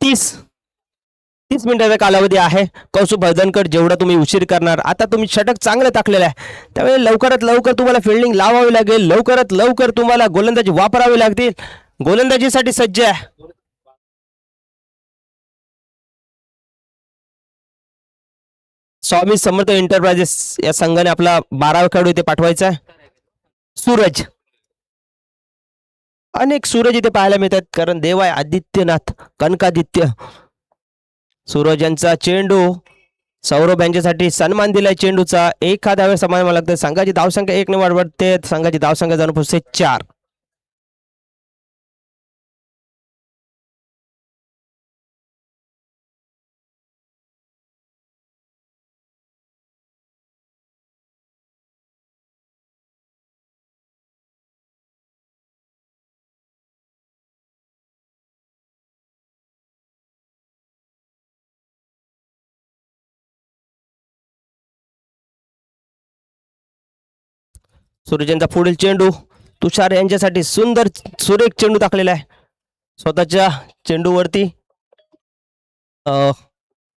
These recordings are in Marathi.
तीस मिनिटाचा कालावधी आहे. कौस्तुभ हळदणकर जेवढा तुम्ही उशीर करणार, आता तुम्ही षटक चांगलं टाकलेलं आहे, त्यामुळे लवकरात लवकर तुम्हाला फिल्डिंग लावावी लागेल, लवकरात लवकर तुम्हाला गोलंदाजी वापरावी लागतील. गोलंदाजीसाठी सज्ज आहे. स्वामी समर्थ एंटरप्राइजेस या संघाने आपला 12वा खेळाडू इथे पाठवायचा आहे. सूरज. अनेक सूरज इथे पाहायला मिळतात, कारण देव आहे आदित्यनाथ, कनकादित्य. सूरज यांचा चेंडू सौरभ यांच्यासाठी सन्मान दिलाय चेंडूचा. एखाद्या वेळेस समान मला लागतं. संघाची धावसंख्या 1 ने वाढते, संघाची धावसंख्या जाऊन पोहोचते 4. सूरज यांचा पुढील चेंडू तुषार यांच्यासाठी सुंदर सुरेख चेंडू टाकलेला आहे. स्वतःच्या चेंडूवरती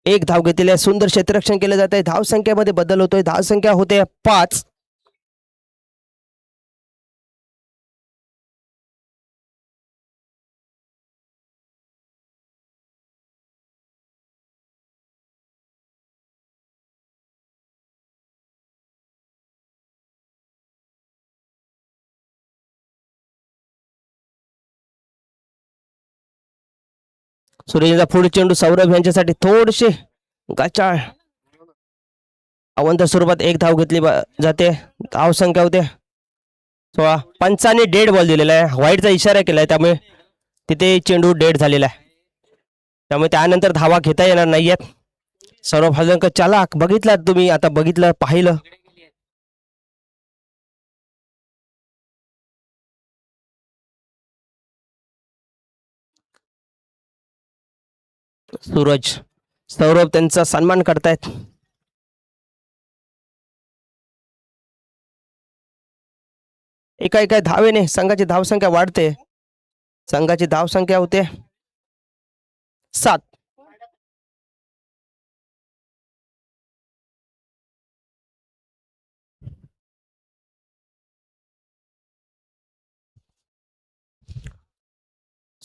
एक धाव घेतलेली आहे. सुंदर क्षेत्ररक्षण केलं जात आहे. धावसंख्येमध्ये बदल होतोय. धावसंख्या होते 5. सूर्यचा पुढील चेंडू सौरभ यांच्यासाठी थोडेसे गाचाळ अवंत स्वरूपात एक धाव घेतली जाते. धाव संख्या होते 16. पंचाने डेड बॉल दिलेला आहे. व्हाईटचा इशारा केलाय, त्यामुळे तिथे चेंडू डेड झालेला आहे, त्यामुळे त्यानंतर धावा घेता येणार नाहीयेत. सौरभ हळदणकर चालाक बघितलात तुम्ही, आता बघितलं पाहिलं. सूरज सौरभ त्यांचा सन्मान करतायत. एका एका धावेने संघाची धावसंख्या वाढते. संघाची धावसंख्या होते 7.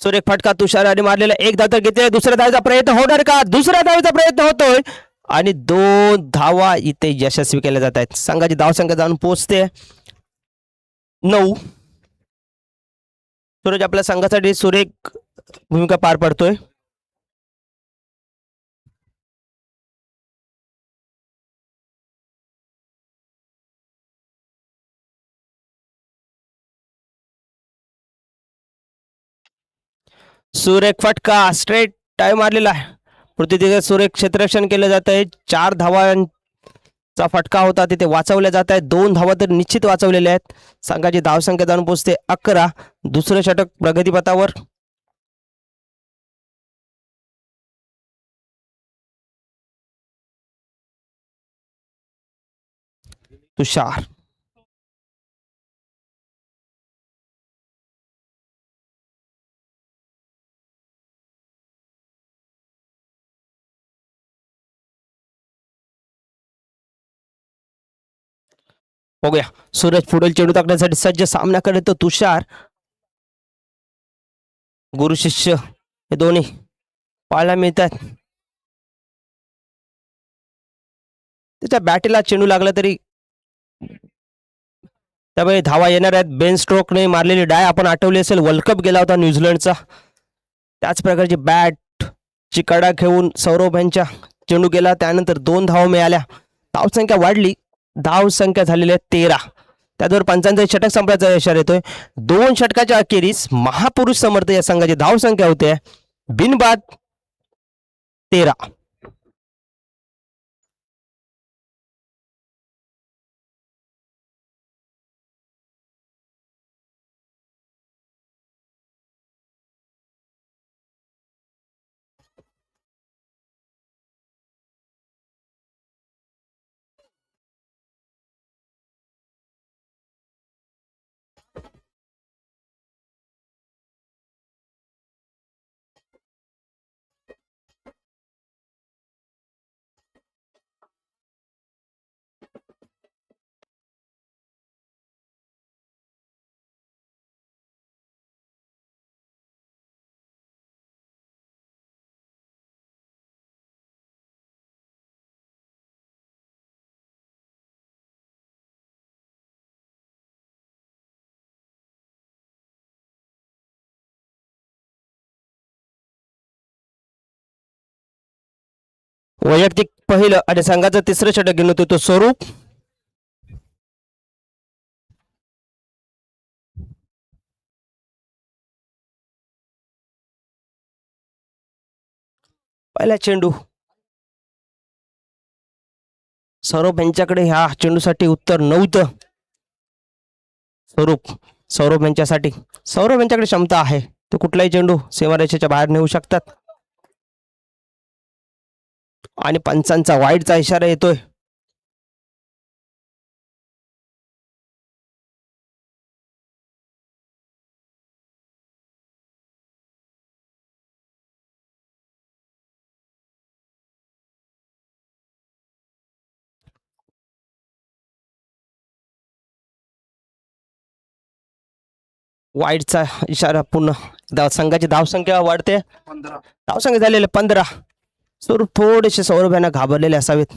सुरेख फटका तुषाराने मारलेला. एक धाव तर घेतले. दुसऱ्या धावेचा प्रयत्न होणार का? दुसऱ्या धावेचा प्रयत्न होतोय आणि 2 धावा इथे यशस्वी केल्या जात आहेत. संघाची धावसंख्या जाऊन पोहोचते 9. सूरज आपल्या संघासाठी सुरेख भूमिका पार पडतोय. सुरेख फटका स्ट्रेट टाइम मारलेला आहे. पृथ्वी सुरेख क्षेत्ररक्षण केलं जात आहे. 4 धावांचा फटका होता, तिथे वाचवल्या जात आहेत. 2 धावा तर निश्चित वाचवलेल्या आहेत. संघाची धावसंख्या जाऊन पोहोचते 11. दुसरं षटक प्रगतीपथावर. तुषार बघूया. सूरज पुढील चेंडू टाकण्यासाठी सज्ज. सामना करत तुषार. गुरु शिष्य हे दोन्ही पाहायला मिळतात. त्याच्या बॅटीला चेंडू लागला तरी त्यामुळे धावा येणार आहेत. बेन स्ट्रोकने मारलेली डाय आपण आठवली असेल, वर्ल्ड कप गेला होता न्यूझीलंडचा. त्याच प्रकारची बॅट ची कडा घेऊन सौरभ यांच्या चेंडू गेला, त्यानंतर 2 धावा मिळाल्या. धावसंख्या वाढली. धावसंख्या झालेली आहे 13. त्याचबरोबर पंचांचा षटक संपल्याचा इशारा येतोय. 2 षटकाच्या अखेरीस महापुरुष समर्थ या संघाची धावसंख्या होते बिनबाद 13. वैयक्तिक पहिलं आणि संघाचं तिसरं षटक घेऊन होतो तो स्वरूप. पहिला चेंडू सौरभ यांच्याकडे ह्या चेंडूसाठी उत्तर नव्हतं. सौरभ यांच्यासाठी सौरभ यांच्याकडे क्षमता आहे, तो कुठलाही चेंडू सीमारेषेच्या बाहेर नेऊ शकतात. आणि पंचांचा वाईटचा इशारा येतोय. वाईटचा इशारा पुन्हा. संघाची धावसंख्या वाढते, धावसंख्या झालेले 15. स्वरूप थोडेसे सौरभ यांना घाबरलेले असावेत.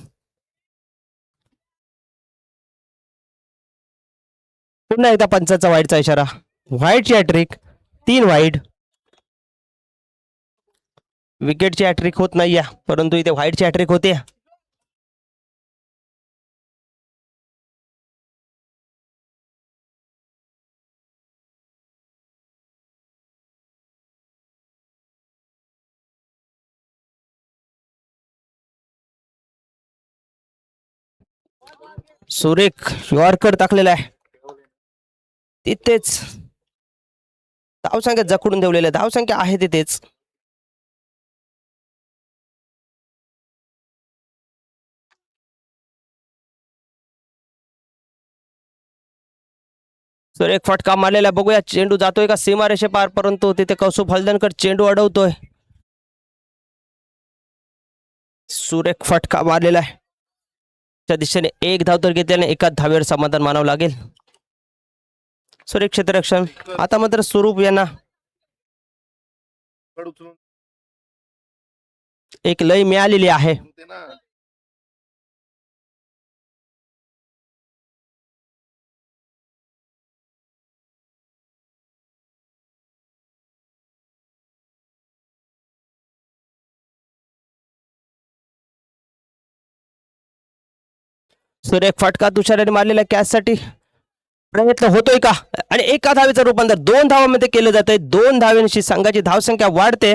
पुन्हा एकदा पंचाचा वाईटचा इशारा. व्हाईटची हॅट्रिक, 3 वाईट. विकेटची हॅट्रिक होत नाहीये, परंतु इथे व्हाईटची हॅट्रिक होते. सुरेख यॉर्कर टाकलेला आहे तिथेच. धावसंख्या जकडून ठेवलेल्या, धावसंख्या आहे तिथेच. सुरेख फटका मारलेला, बघूया चेंडू जातोय का सीमारेषे पार, परंतु तिथे कौस्तुभ हलदनकर चेंडू अडवतोय. सुरेख फटका मारलेला आहे त्या दिशेने. 1 धाव तर घेतल्याने एकाच धावेवर समाधान मानावं लागेल. सुरेख क्षेत्ररक्षण. आता मात्र स्वरूप यांना एक लय मिळालेली आहे. सुरेख फटका तुषाराने मारलेला कॅचसाठी प्रयत्न होतोय का, आणि एका धावेचं रूपांतर 2 धावांमध्ये केलं जात आहे. 2 धावांशी संघाची धावसंख्या वाढते.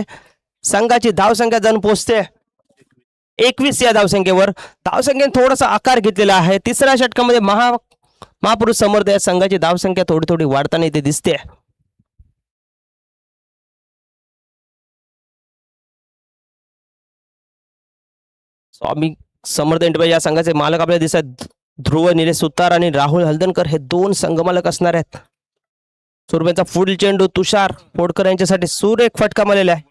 संघाची धावसंख्या जाऊन पोहोचते 21 या धावसंख्येवर. धावसंख्येने थोडासा आकार घेतलेला आहे. तिसऱ्या षटकामध्ये महापुरुष समर्थ या संघाची धावसंख्या थोडी थोडी वाढताना इथे दिसते. स्वामी समर्थ इंटरप्राइज या संघाचे मालक आपल्याला दिसत ध्रुव निलेश सुतार आणि राहुल हलदनकर हे 2 संघमालक असणार आहेत. सुरभेचा फुल चेंडू तुषार फोडकर यांच्यासाठी सुरेख फटका मारलेला आहे.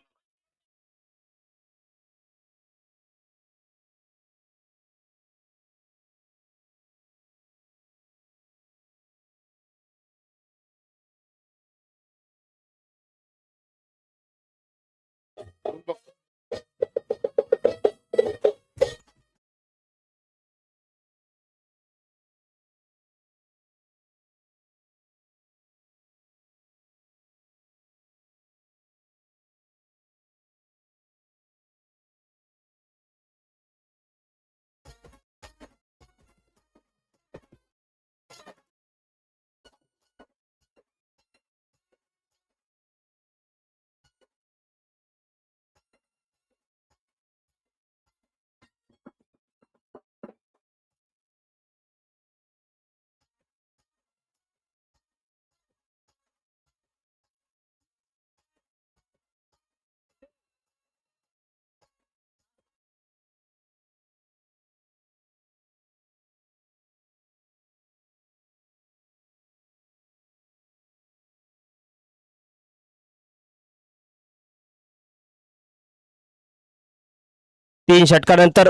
तीन षटकानंतर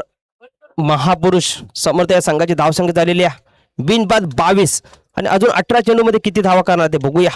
महापुरुष समर्थ या संघाची धावसंख्या झालेली आहे बिनबाद 22, आणि अजून 18 चेंडू मध्ये किती धावा करणार ते बघूया.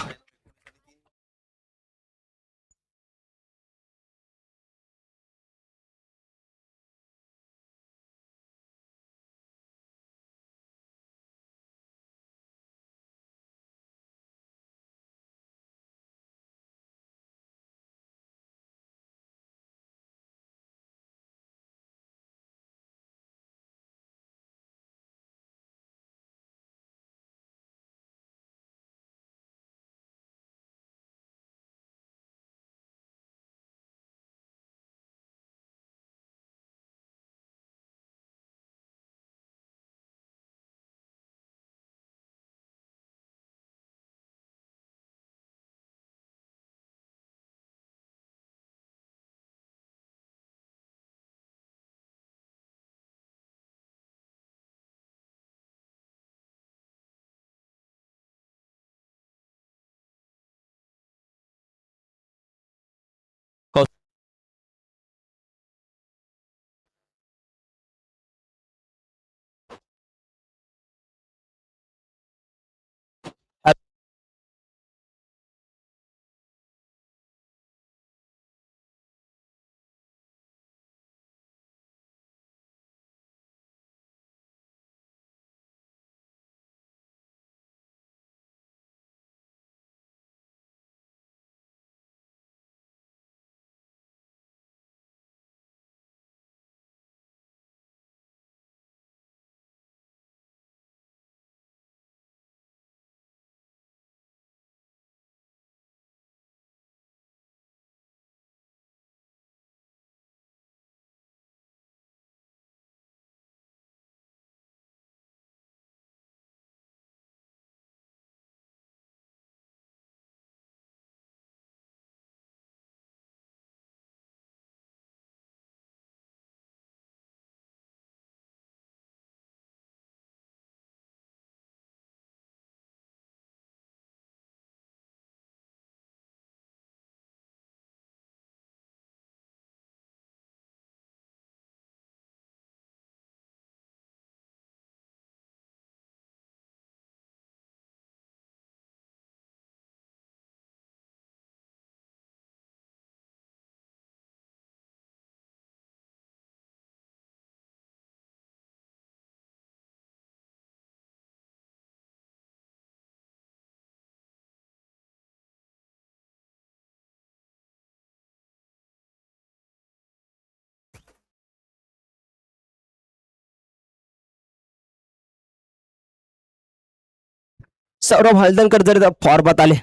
सौरभ हळदणकर जर फॉर्मात आले,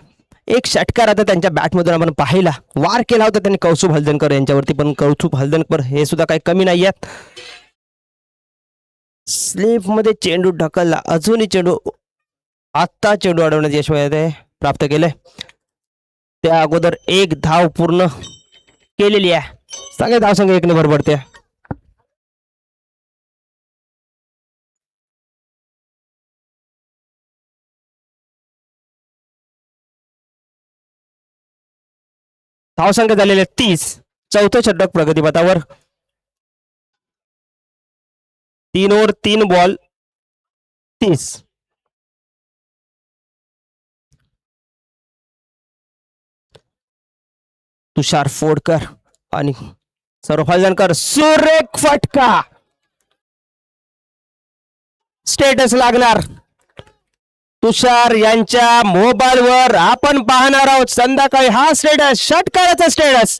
एक षटकार आता त्यांच्या बॅटमधून आपण पाहिला, वार केला होता त्यांनी कौस्तुभ हळदणकर यांच्यावरती, पण कौस्तुभ हळदणकर हे सुद्धा काही कमी नाही आहेत. स्लीप मध्ये चेंडू ढकलला, अजूनही चेंडू, आत्ता चेंडू अडवण्यात यश प्राप्त केलंय. त्या अगोदर एक धाव पूर्ण केलेली आहे. सगळे धावसंघ एकने भरभरते. धावसंख्या झालेले 30. चौथं षटक प्रगतीपथावर. 3 ओव्हर 3 बॉल 30. तुषार फोडकर आणि सौरभ हळदणकर, सुरेख फटका. स्टेटस लागणार तुषार यांच्या मोबाईलवर. आपण पाहणार आहोत संध्याकाळी हा स्टेटस, षटकाराचा स्टेटस.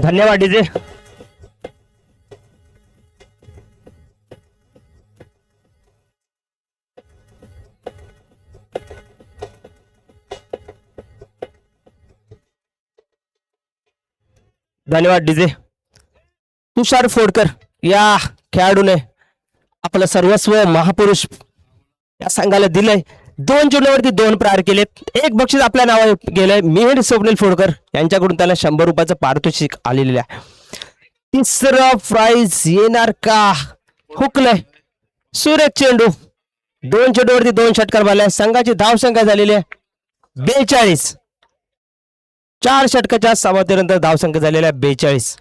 धन्यवाद डीजे. धन्यवाद डीजे. तुषार फोडकर या खेळाडूने आपलं सर्वस्व महापुरुष या संघाला दिलंय. 2 चेंडूवरती 2 प्रहार केलेत. एक बक्षीस आपल्या नावावर गेलंय. मिहिर स्वप्नील फोडकर यांच्याकडून त्याला 100 रुपयाचं पारितोषिक आलेलं आहे. तिसरा प्राइज येणार का? हुकलंय. सुरेख चेंडू. 2 चेंडूवरती 2 षटकार मारले. संघाची धावसंख्या झालेली आहे 42. 4 षटकाच्या समाप्तीनंतर धावसंख्या झालेल्या 42.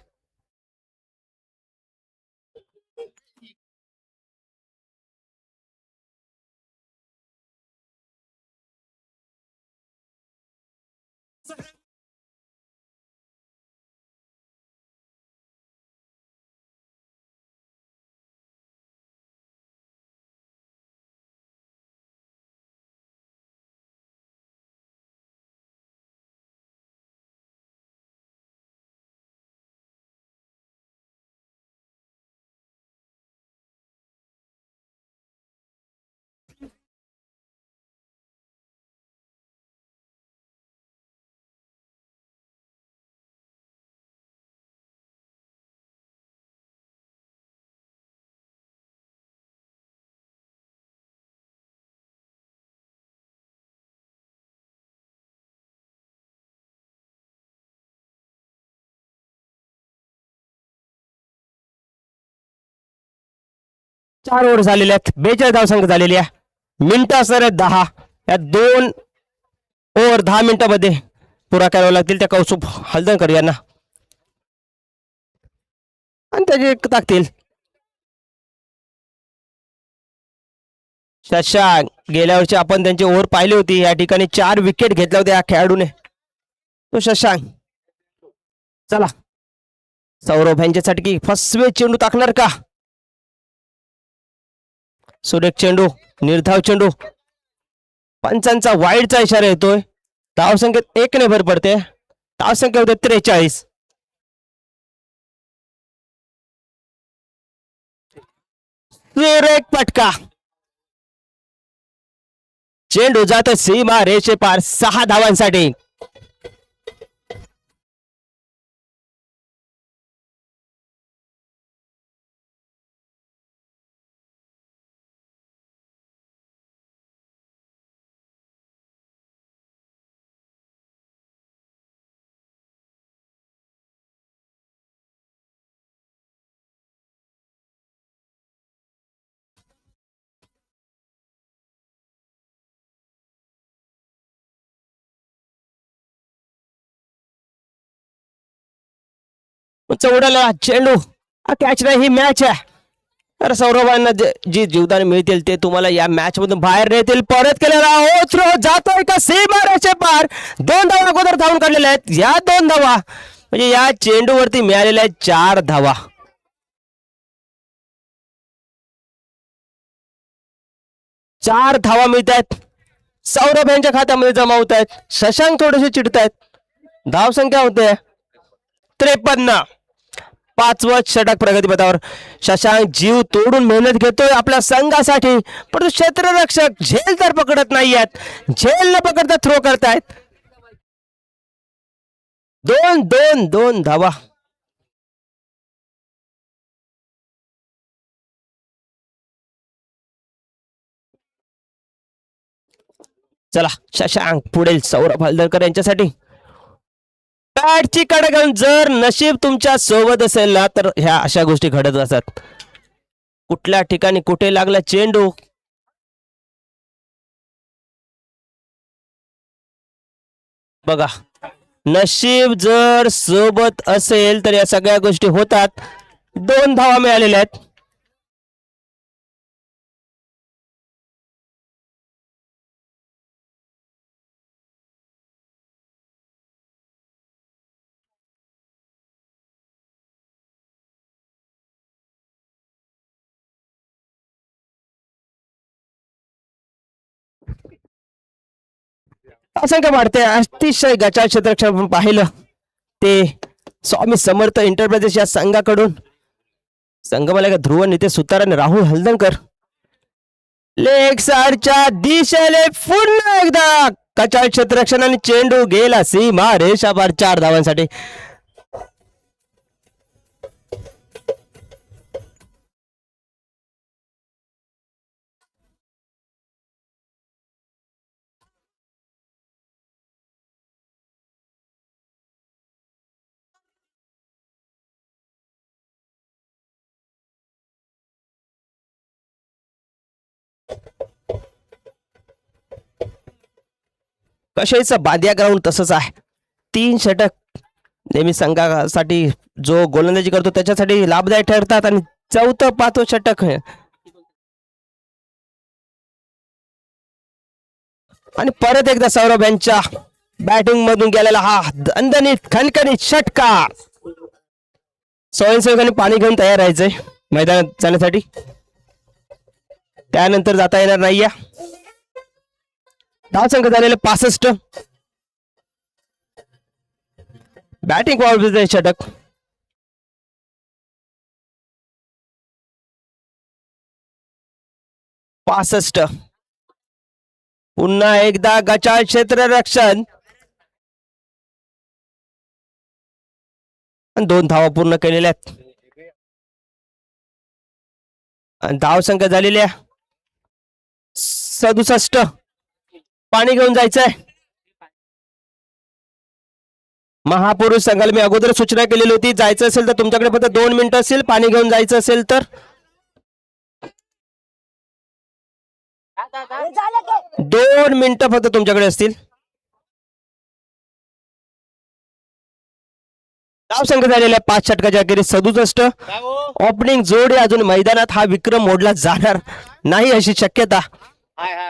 चार ओव्हर झालेल्या आहेत. 42 धावसंख्या झालेली आहे. मिनिटं असणार आहेत 10. या 2 ओव्हर 10 मिनिटांमध्ये पुरा करावं लागतील त्या कौस्तुभ हळदणकर यांना, आणि त्याचे टाकतील. शशांक, गेल्या वर्षी आपण त्यांची ओव्हर पाहिली होती. या ठिकाणी 4 विकेट घेतल्या होत्या या खेळाडूने. तो शशांक, चला सौरभ यांच्यासाठी फसवे चेंडू टाकणार का? सुरेख चेंडू, निर्धाव चेंडू. पंचांचा वाईडचा इशारा येतोय. धावसंख्येत 1 ने भर पडते. धावसंख्या होते 43. सुरेख फटका. चेंडू जातो सीमा रेषे पार 6 धावांसाठी. उंच उडाला चेंडू, कॅच नाही, ही मॅच आहे. तर सौरभांना जी जीवदान मिळतील ते तुम्हाला या मॅच मधून बाहेर नेतील. परत केलेला थ्रो जातोय का सीमा रेषे पार. 2 धावा अगोदर धावून काढलेल्या आहेत. या 2 धावा म्हणजे या चेंडूवरती मिळालेल्या आहेत 4 धावा. 4 धावा मिळत आहेत, सौरभ यांच्या खात्यामध्ये जमा होत आहेत. शशांक थोडेसे चिडतायत. धाव संख्या होते 53. 5वं षटक प्रगतीपथावर. शशांक जीव तोडून मेहनत घेतोय आपल्या संघासाठी, परंतु क्षेत्ररक्षक झेल तर पकडत नाहीयेत. झेल न पकडता थ्रो करतायत. 2 धावा. चला शशांक पुढील सौरभ हलदरकर यांच्यासाठी. बॅटची कडे घेऊन जर नशीब तुमच्या सोबत असेल ना तर ह्या अशा गोष्टी घडत असतात. कुठल्या ठिकाणी कुठे लागला चेंडू. बघा, नशीब जर सोबत असेल तर या सगळ्या गोष्टी होतात. 2 धावा मिळालेल्या आहेत. असंख्य वाढते अतिशय गचाळ क्षेत्ररक्षण आपण पाहिलं ते स्वामी समर्थ इंटरप्रदेश या संघाकडून. संघमालक ध्रुव निते सुतार आणि राहुल हलदनकर लेग साइडच्या दिशेने पुन्हा एकदा गचाळ क्षेत्ररक्षण आणि चेंडू गेला सीमा रेषापार 4 धावांसाठी. कशाचं बादिया ग्राउंड तसंच आहे. 3 षटक नेहमी संघासाठी जो गोलंदाजी करतो त्याच्यासाठी लाभदायक ठरतात आणि 4th-5व षटक आणि परत एकदा सौरभ यांच्या बॅटिंग मधून गेलेला हा दणदणीत खणखणीत षटकार. स्वयंसेवकांनी पाणी घेऊन तयार राहायचंय मैदानात जाण्यासाठी, त्यानंतर जाता येणार नाहीये. धाव संख्या झालेले 65. बॅटिंग षटक. पुन्हा एकदा गचाळ क्षेत्ररक्षण. 2 धावा पूर्ण केलेल्या आहेत. धाव संख्या झालेल्या 67. पाणी घेऊन जायचंय. महापुरुष संघाला मी अगोदर सूचना केलेली होती, जायचं असेल तर तुमच्याकडे फक्त 2 मिनिटं असतील. पाणी घेऊन जायचं असेल तर 2 मिनिटं फक्त तुमच्याकडे असतील. धाव संख्या झालेल्या 5 षटकाच्या अखेरीस 67. ओपनिंग जोडी अजून मैदानात हा विक्रम मोडला जाणार नाही अशी शक्यता.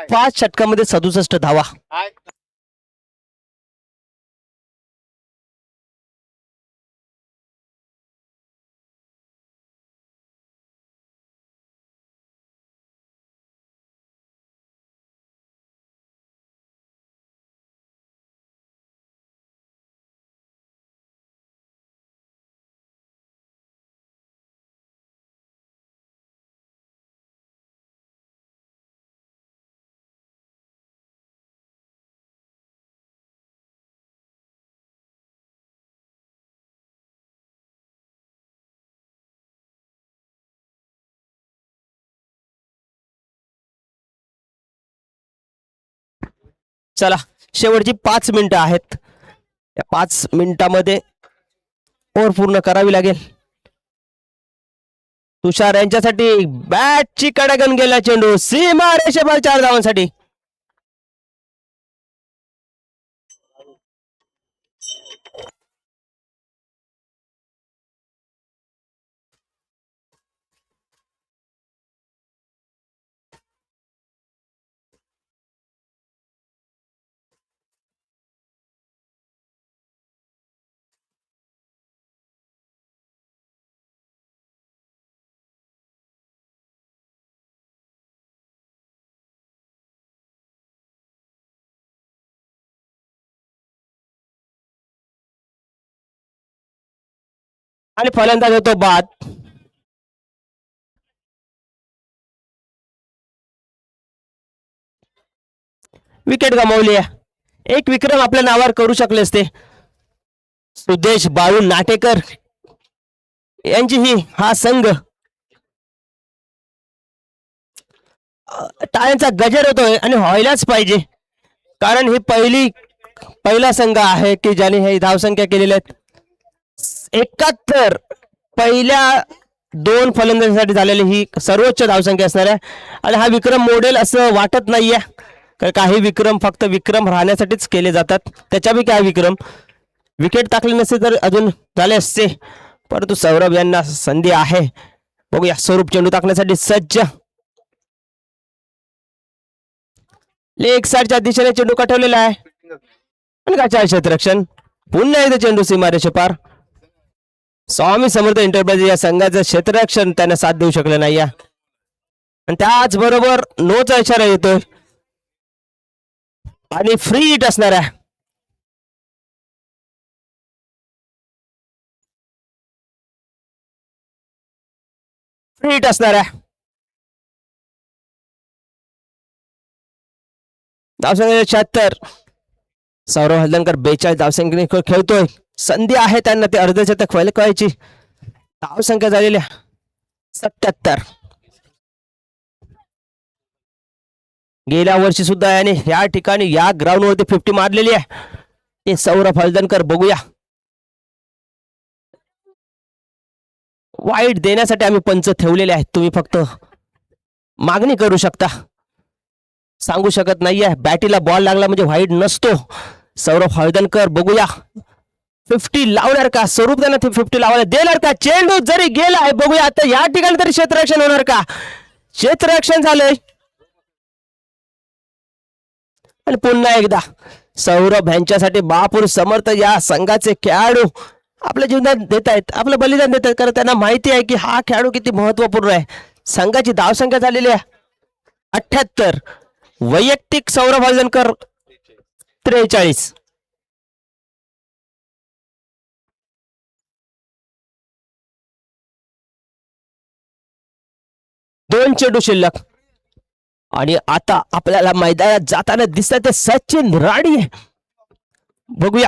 5 षटकामध्ये 67 धावा. चला शेवटची 5 मिनिटं आहेत. या 5 मिनिटांमध्ये ओव्हर पूर्ण करावी लागेल. तुषार यांच्यासाठी बॅटची कडगन गेला चेंडू सीमा रेषेपार 4 धावांसाठी. आणि फलंदाज होतो बाद. विकेट गमावली आहे. एक विक्रम आपल्या नावावर करू शकले असते. सुदेश बाळू नाटेकर यांची हा संघ टाळ्यांचा गजर होतोय आणि व्हायलाच पाहिजे, कारण ही पहिला संघ आहे की ज्याने हे धावसंख्या केलेल्या आहेत. 71 पहिल्या 2 फलंदाजीसाठी झालेली ही सर्वोच्च धावसंख्या असणार आहे आणि हा विक्रम मोडेल असं वाटत नाहीये, कारण काही विक्रम फक्त विक्रम राहण्यासाठीच केले जातात. त्याच्यापैकी हा विक्रम विकेट टाकले नसते तर अजून झाले असते, परंतु सौरभ यांना संधी आहे. बघूया, स्वरूप चेंडू टाकण्यासाठी सज्ज. लेग साईडच्या दिशेने चेंडू कटवलेला आहे आणि काय क्षेत्ररक्षण. पुन्हा एकदा चेंडू सीमारेषे पार. स्वामी समर्थ एंटरप्राइज या संघाचं क्षेत्ररक्षण त्यांना साथ देऊ शकले नाही आणि त्याचबरोबर नोचा इशारा येतोय आणि फ्री हिट असणार आहे. फ्री हिट असणार आहे. धावसंख्या 76. सौरभ हल्दनकर 42 धावसंख्येने खेळतोय. संधी आहे त्यांना ते अर्धशतक फलकावायची. धावसंख्या झालेल्या 77. गेल्या वर्षी सुद्धा याने या ठिकाणी या ग्राउंड वरती 50 मारलेली आहे. हे सौरभ हल्दनकर. बघूया, वाईट देण्यासाठी आम्ही पंच ठेवलेले आहेत, तुम्ही फक्त मागणी करू शकता. सांगू शकत नाहीये. बॅटीला बॉल लागला म्हणजे व्हाईट नसतो. सौरभ हळदणकर बघूया 50 लावणार का? स्वरूप त्यांना 50 लावायला देणार का? चेंडू जरी गेला आहे, बघूया आता या ठिकाणी तरी क्षेत्ररक्षण होणार का? क्षेत्ररक्षण झालंय आणि पुन्हा एकदा सौरभ यांच्यासाठी महापुरुष समर्थ या संघाचे खेळाडू आपल्या जीवनात देत आहेत, आपलं बलिदान देत आहेत, कारण त्यांना माहिती आहे की हा खेळाडू किती महत्वपूर्ण आहे. संघाची धावसंख्या झालेली आहे 78. वैयक्तिक सौरभ हळदणकर 43. दोन चेंडू शिल्लक आणि आता आपल्याला मैदानात जाताना दिसतात ते सचिन राणे. बघूया,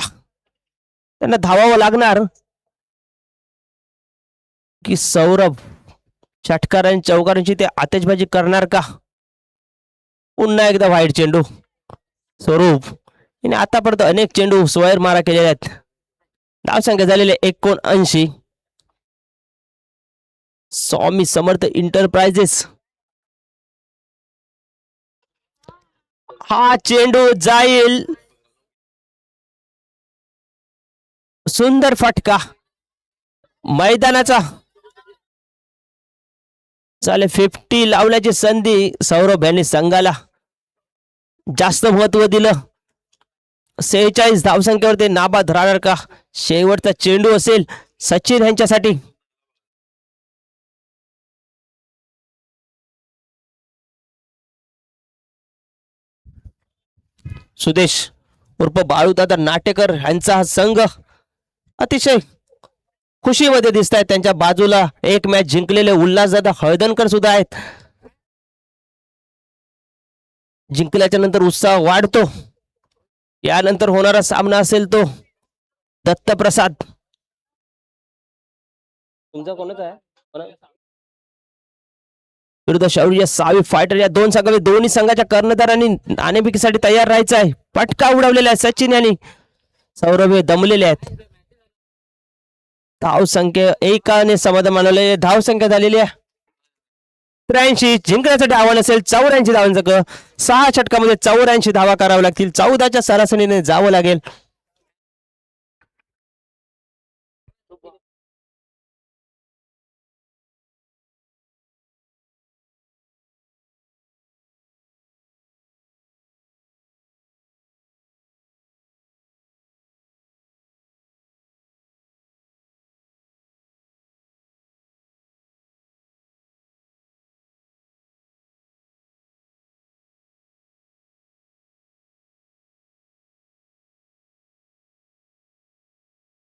त्यांना धावावं लागणार की सौरभ षटकारांची चौकारांची ते आतिषबाजी करणार का? पुन्हा एकदा व्हाईट चेंडू. स्वरूप याने आतापर्यंत अनेक चेंडू स्वैर मारा केलेले आहेत. धावसंख्या झालेले 79. स्वामी समर्थ इंटरप्राइजेस. हा चेंडू जाईल. सुंदर फटका मैदानाचा. चाले 50 लावण्याची संधी. सौरभ यांनी संघाला जास्त महत्व दिलं. 46 धावसंख्येवर ते नाबाद राहणार का? शेवटचा चेंडू असेल सचिन यांच्यासाठी. सुदेश उर्फ बाळूदादा नाटेकर यांचा हा संघ अतिशय खुशीमध्ये दिसत आहे. त्यांच्या बाजूला एक मॅच जिंकलेले उल्हासदादा हळदणकर सुद्धा आहेत. जिंकल्याच्या नंतर उत्साह वाढतो. यानंतर होणारा सामना असेल तो दत्तप्रसाद. तुमचा कोणाचा आहे? विरुद्ध शौर्य सावी फायटर. या दोन संघामध्ये दोन्ही संघाच्या कर्णधारांनी नाणेफेकीसाठी तयार राहायचं आहे. पटका उडवलेला आहे सचिन यांनी. सौरभ हे दमलेले आहेत. धावसंख्या एकाने समाधान मानवले. धावसंख्या झालेली आहे 83. जिंकण्यासाठी आव्हान असेल 84 धावांचं. 6 षटकामध्ये 84 धावा कराव्या लागतील. 14च्या सरासरीने जावं लागेल.